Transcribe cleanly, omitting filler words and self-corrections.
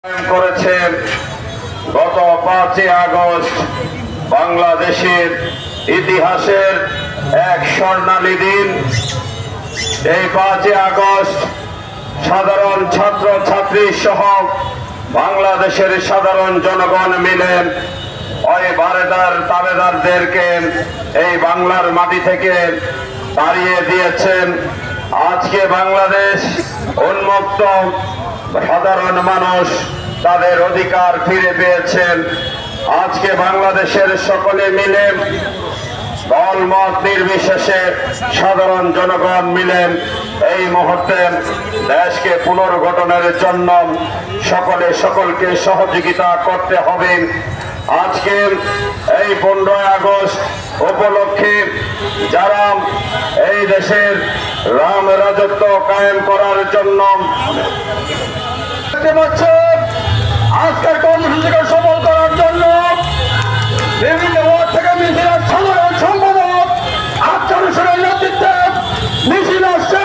করেছে। গত 5 আগস্ট বাংলাদেশের ইতিহাসের এক স্বর্ণালী দিন। এই 5 আগস্ট সাধারণ ছাত্র ছাত্রী সহ বাংলাদেশের সাধারণ জনগণ মিলে ওই তাবেদারদেরকে এই বাংলার মাটি থেকে তাড়িয়ে দিয়েছেন। আজকে বাংলাদেশ উন্মুক্ত, সাধারণ মানুষ তাদের অধিকার ফিরে পেয়েছেন। আজকে বাংলাদেশের সকলে মিলে দলমত নির্বিশেষে সাধারণ জনগণ মিলেন এই মুহূর্তে দেশকে পুনর্গঠনের জন্য সকলকে সহযোগিতা করতে হবে। আজকে এই 15 আগস্ট উপলক্ষে যারা এই দেশের রাম রাজত্ব কায়েম করার জন্য আজকের কর্মসূচিকে সফল করার জন্য বিভিন্ন ওয়ার্ড থেকে মিছিলের সাধারণ সম্পাদক আফজাল হোসেনের নেতৃত্বে মিছিল আসছে।